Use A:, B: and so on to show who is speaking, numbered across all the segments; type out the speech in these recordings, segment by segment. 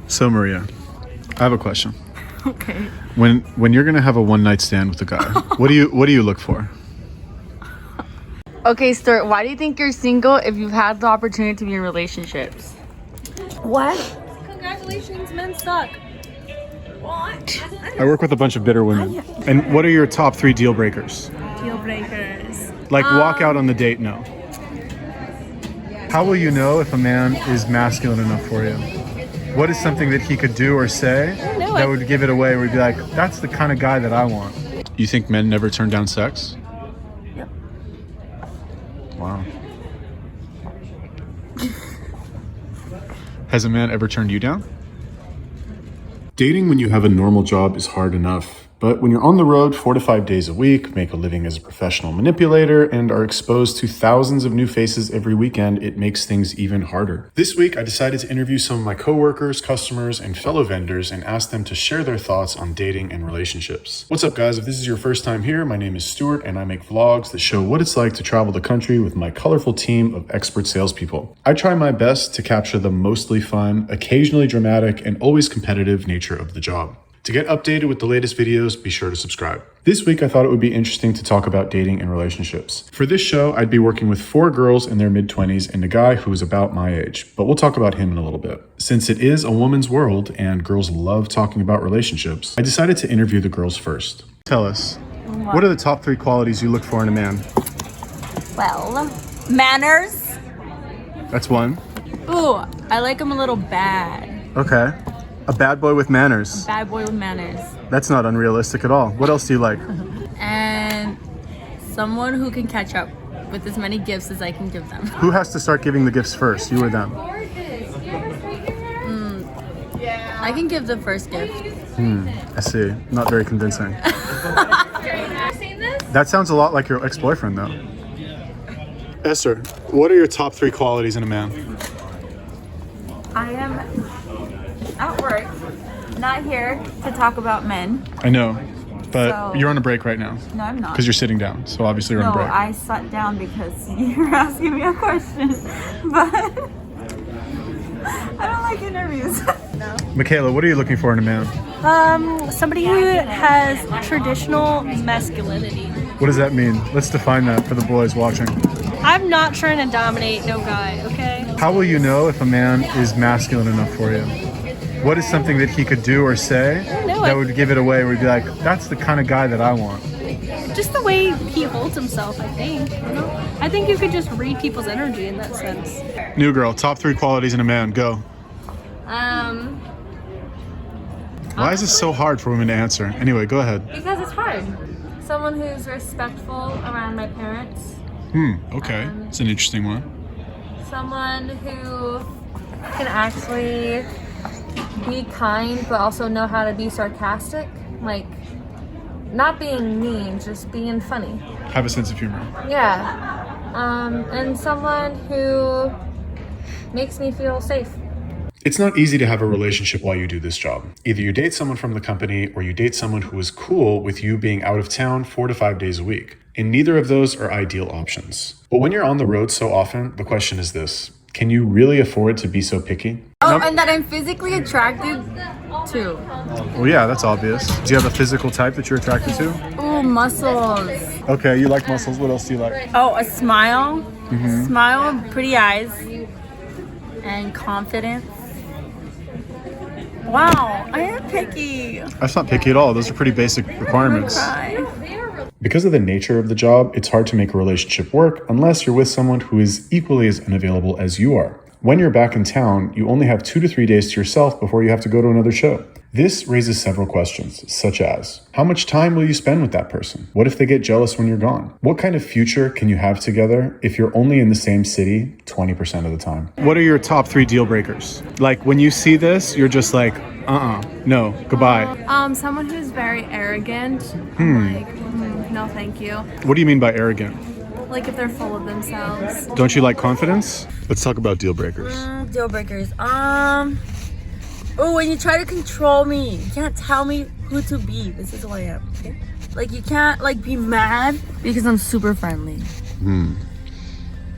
A: So Maria, I have a question.
B: Okay.
A: When you're gonna have a one night stand with a guy, what do you look for?
B: Okay, Stuart, why do you think you're single if you've had the opportunity to be in relationships?
C: What? Congratulations, men suck. What?
A: I work with a bunch of bitter women. And what are your top 3 deal breakers?
C: Deal breakers.
A: Like walk out on the date, no. How will you know if a man is masculine enough for you? What is something that he could do or say that would give it away where you'd be like, that's the kind of guy that I want? You think men never turn down sex?
C: Yep.
A: Wow. Has a man ever turned you down? Dating when you have a normal job is hard enough. But when you're on the road 4 to 5 days a week, make a living as a professional manipulator, and are exposed to thousands of new faces every weekend, it makes things even harder. This week, I decided to interview some of my coworkers, customers, and fellow vendors and ask them to share their thoughts on dating and relationships. What's up, guys? If this is your first time here, my name is Stuart, and I make vlogs that show what it's like to travel the country with my colorful team of expert salespeople. I try my best to capture the mostly fun, occasionally dramatic, and always competitive nature of the job. To get updated with the latest videos, be sure to subscribe. This week, I thought it would be interesting to talk about dating and relationships. For this show, I'd be working with 4 girls in their mid-20s and a guy who is about my age, but we'll talk about him in a little bit. Since it is a woman's world and girls love talking about relationships, I decided to interview the girls first. Tell us, what are the top 3 qualities you look for in a man?
C: Well, manners.
A: That's one.
C: Ooh, I like him a little bad.
A: Okay. A bad boy with manners.
C: Bad boy with manners.
A: That's not unrealistic at all. What else do you like?
C: And someone who can catch up with as many gifts as I can give them.
A: Who has to start giving the gifts first, you or them?
C: I can give the first gift.
A: I see. Not very convincing. That sounds a lot like your ex-boyfriend, though. Esther, what are your top 3 qualities in a man?
C: I am at work, not here to talk about men.
A: I know, but
C: So-
A: you're on a break right now
C: No, I'm not.
A: because you're sitting down, so obviously you're on a
C: No,
A: break.
C: I sat down because you were asking me a question, but I don't like interviews. No.
A: Michaela, what are you looking for in a man?
D: Somebody who has traditional masculinity.
A: What does that mean? Let's define that for the boys watching.
D: I'm not trying to dominate no guy, okay?
A: How will you know if a man is masculine enough for you? What is something that he could do or say that would give it away where you'd be like, that's the kind of guy that I want?
D: Just the way he holds himself, I think. You know? I think you could just read people's energy in that sense.
A: New girl, top 3 qualities in a man, go. Why is this so hard for women to answer? Anyway, go ahead.
E: Because it's hard. Someone who's respectful around my parents.
A: Okay. It's an interesting one.
E: Someone who can actually be kind but also know how to be sarcastic. Like, not being mean, just being funny.
A: Have a sense of humor.
E: Yeah. And someone who makes me feel safe.
A: It's not easy to have a relationship while you do this job. Either you date someone from the company or you date someone who is cool with you being out of town 4 to 5 days a week. And neither of those are ideal options. But when you're on the road so often, the question is this: can you really afford to be so picky?
C: Oh, and that I'm physically attracted to.
A: Well, yeah, that's obvious. Do you have a physical type that you're attracted to?
C: Ooh, muscles.
A: Okay, you like muscles. What else do you like?
C: Oh, a smile. Smile, pretty eyes, and confidence. Wow, I am picky.
A: That's not picky at all. Those are pretty basic requirements.
C: Cry.
A: Because of the nature of the job, it's hard to make a relationship work unless you're with someone who is equally as unavailable as you are. When you're back in town, you only have 2 to 3 days to yourself before you have to go to another show. This raises several questions, such as, how much time will you spend with that person? What if they get jealous when you're gone? What kind of future can you have together if you're only in the same city 20% of the time? What are your top 3 deal breakers? Like, when you see this, you're just like, no, goodbye.
F: Someone who's very arrogant. Like, no, thank you.
A: What do you mean by arrogant?
F: Like if they're full of themselves.
A: Don't you like confidence? Let's talk about deal breakers.
C: Deal breakers. Oh, when you try to control me, you can't tell me who to be. This is who I am. Okay? Like, you can't be mad because I'm super friendly.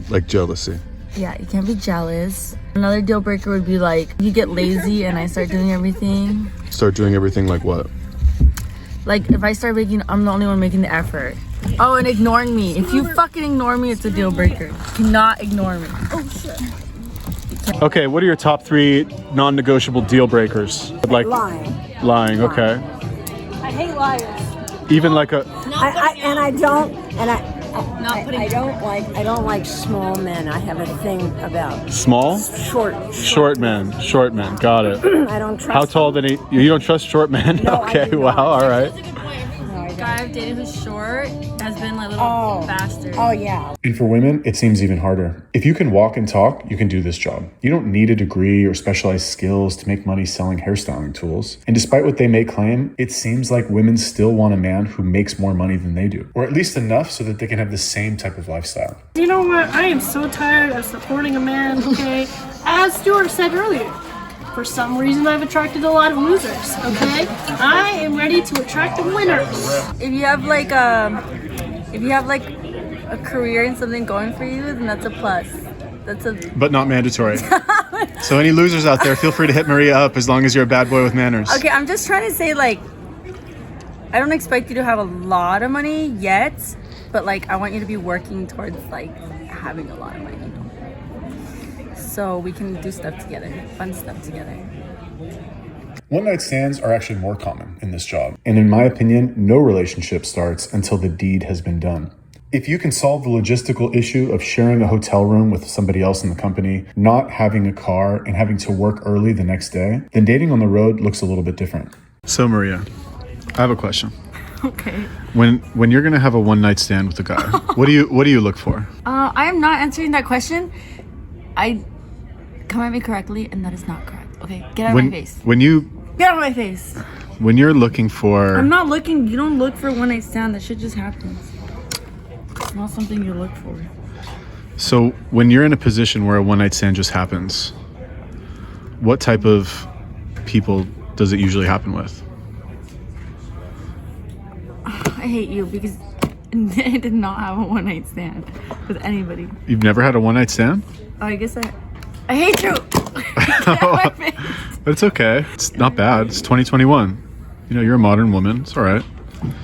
A: Like jealousy.
C: Yeah, you can't be jealous. Another deal breaker would be like, you get lazy and I start doing everything.
A: Start doing everything like what?
C: Like if I start making, I'm the only one making the effort. Oh, and ignoring me. If you fucking ignore me, it's a deal breaker. You cannot ignore me. Oh shit.
A: Okay, what are your top 3 non-negotiable deal breakers? Like lying, okay.
D: I hate liars.
A: Even like a
G: I don't like small men. I have a thing about
A: small?
G: short
A: men. Got it.
G: I don't trust
A: How tall
G: them.
A: than you don't trust short men?
G: No, I
A: Okay,
G: do
A: wow,
G: not.
A: all right.
C: Guy I've dated who's short has been like little bastard.
G: Oh yeah.
A: And for women, it seems even harder. If you can walk and talk, you can do this job. You don't need a degree or specialized skills to make money selling hairstyling tools. And despite what they may claim, it seems like women still want a man who makes more money than they do, or at least enough so that they can have the same type of lifestyle.
D: You know what? I am so tired of supporting a man, okay? As Stuart said earlier, for some reason I've attracted a lot of losers, okay? I am ready to attract the winners.
C: If you have like a career and something going for you, then that's a plus. That's a
A: But not mandatory. So any losers out there, feel free to hit Maria up as long as you're a bad boy with manners.
C: okay. I'm just trying to say like, I don't expect you to have a lot of money yet, but like I want you to be working towards like having a lot of money, so we can do stuff together, fun stuff together.
A: One-night stands are actually more common in this job. And in my opinion, no relationship starts until the deed has been done. If you can solve the logistical issue of sharing a hotel room with somebody else in the company, not having a car, and having to work early the next day, then dating on the road looks a little bit different. So Maria, I have a question.
C: Okay.
A: When you're gonna have a one-night stand with a guy, what do you look for?
C: I am not answering that question. Come at me correctly, and that is not correct. Okay, get out of my face. Get out of my face.
A: When you're looking for,
C: I'm not looking. You don't look for a one night stand. That shit just happens. It's not something you look for.
A: so when you're in a position where a one-night stand just happens, what type of people does it usually happen with?
C: I hate you because I did not have a one night stand with anybody.
A: You've never had a one-night stand?
C: Oh, I guess I hate you. Get out of my face.
A: But it's okay. It's not bad. It's 2021. You know, you're a modern woman. It's all right.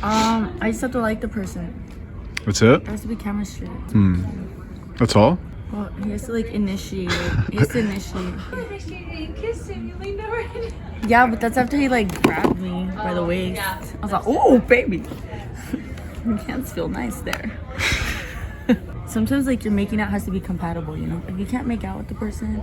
C: I just have to like the person.
A: That's it?
C: There has to be chemistry.
A: That's all?
C: Well, he has to like initiate. He has to initiate. Yeah, but that's after he like grabbed me by the waist. I was like, oh baby, your hands feel nice there. Sometimes like your making out has to be compatible, you know. If you can't make out with the person,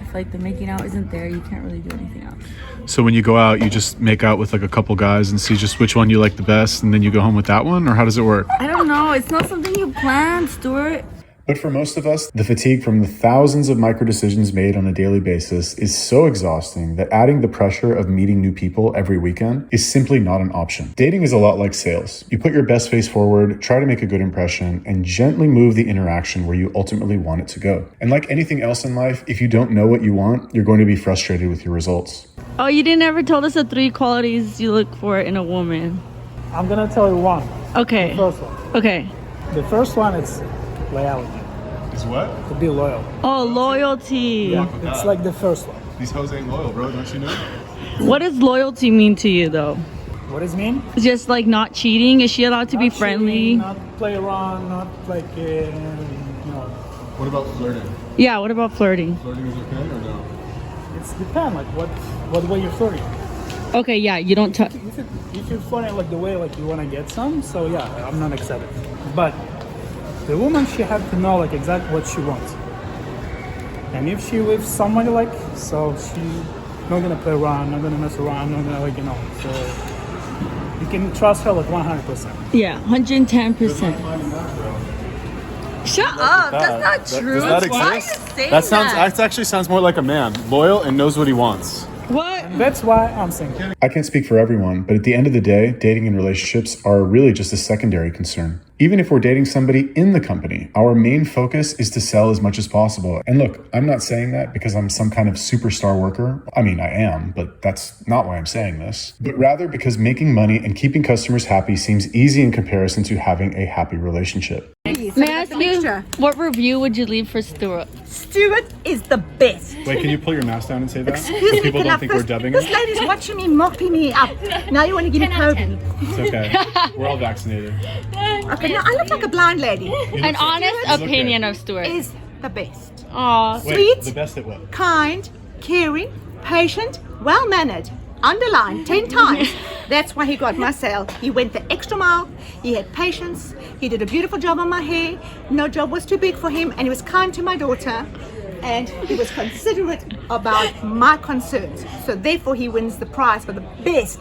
C: if like the making out isn't there, you can't really do anything else.
A: So when you go out, you just make out with like a couple guys and see just which one you like the best, and then you go home with that one? Or how does it work?
C: I don't know. It's not something you plan, Stuart.
A: But for most of us, the fatigue from the thousands of micro decisions made on a daily basis is so exhausting that adding the pressure of meeting new people every weekend is simply not an option. Dating is a lot like sales. You put your best face forward, try to make a good impression, and gently move the interaction where you ultimately want it to go. And like anything else in life, if you don't know what you want, you're going to be frustrated with your results.
B: Oh, you didn't ever tell us the 3 qualities you look for in a woman.
H: I'm gonna tell you one.
B: Okay.
H: First one.
B: Okay.
H: The first one is loyalty.
A: Is what?
H: To be loyal.
B: Oh, loyalty.
H: It's like the first one.
A: These hoes ain't loyal, bro. Don't you know?
B: What does loyalty mean to you, though?
H: What does it mean?
B: Just like not cheating? Is she allowed to be
H: Not
B: friendly?
H: cheating, not play around, not like
A: What about flirting?
B: Yeah, what about flirting?
A: Flirting is okay or no?
H: it's depend like what way you're flirting.
B: Okay, yeah, you don't touch.
H: If you're flirting like the way like you want to get some, so yeah, I'm not accepted. But the woman, she have to know like exactly what she wants. And if she with somebody like, so she not gonna play around, not gonna mess around, not gonna so you can trust her like 100%.
B: Yeah, 110%. Shut up, that's not true.
A: Does that
B: Why are you
A: exist?
B: saying
A: That actually sounds more like a man. Loyal and knows what he wants.
B: What?
H: That's why I'm single.
A: I can't speak for everyone, but at the end of the day, dating and relationships are really just a secondary concern. Even if we're dating somebody in the company, our main focus is to sell as much as possible. And look, I'm not saying that because I'm some kind of superstar worker. I mean, I am, but that's not why I'm saying this. But rather because making money and keeping customers happy seems easy in comparison to having a happy relationship.
B: May I ask you
I: extra.
B: What review would you leave for Stuart?
I: Stuart is the best.
A: Wait, can you pull your mask down and say that?
I: Excuse
A: So
I: me,
A: people
I: can
A: don't
I: I
A: think we're
I: first-
A: dubbing
I: This
A: it?
I: lady's watching me, mopping me up. Now you want to give me COVID.
A: It's okay. We're all vaccinated.
I: Okay, now I look like a blind lady.
B: An honest
A: look
B: opinion
A: good.
B: of Stuart.
I: Is the best.
B: Aw.
A: Wait,
I: Sweet.
A: the best at what?
I: Kind, caring, patient, well-mannered. Underlined 10 times. That's why he got my sale. He went the extra mile. He had patience. He did a beautiful job on my hair. No job was too big for him, and he was kind to my daughter. And he was considerate about my concerns. So therefore, he wins the prize for the best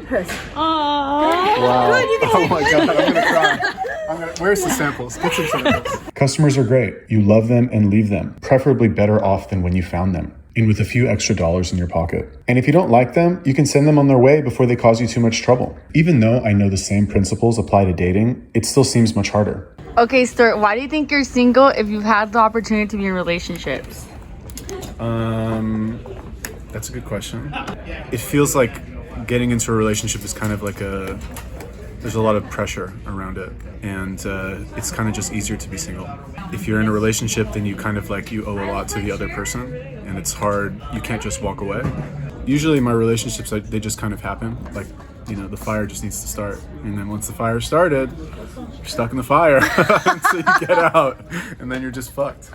I: person.
A: Wow.
I: Good, you can
A: Oh
I: say
A: my god, I'm gonna cry. Where's the samples? Get some samples. Customers are great. You love them and leave them, preferably better off than when you found them, and with a few extra dollars in your pocket. And if you don't like them, you can send them on their way before they cause you too much trouble. Even though I know the same principles apply to dating, it still seems much harder.
B: Okay, Stuart, why do you think you're single if you've had the opportunity to be in relationships?
A: That's a good question. It feels like getting into a relationship is kind of like there's a lot of pressure around it, and it's kind of just easier to be single. If you're in a relationship, then you kind of like you owe a lot to the other person, and it's hard. You can't just walk away. Usually my relationships, they just kind of happen. Like, you know, the fire just needs to start, and then once the fire started, you're stuck in the fire until you get out, and then you're just fucked.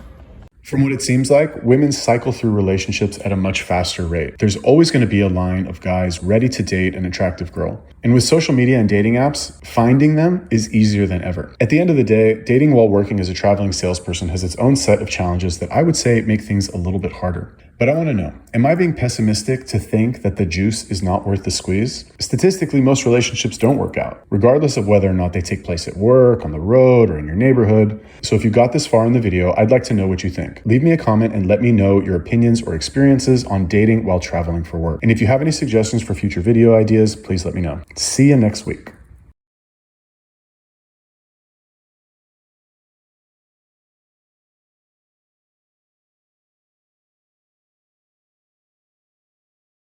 A: From what it seems like, women cycle through relationships at a much faster rate. There's always going to be a line of guys ready to date an attractive girl. And with social media and dating apps, finding them is easier than ever. At the end of the day, dating while working as a traveling salesperson has its own set of challenges that I would say make things a little bit harder. But I want to know, am I being pessimistic to think that the juice is not worth the squeeze? Statistically, most relationships don't work out, regardless of whether or not they take place at work, on the road, or in your neighborhood. So if you got this far in the video, I'd like to know what you think. Leave me a comment and let me know your opinions or experiences on dating while traveling for work. And if you have any suggestions for future video ideas, please let me know. See you next week.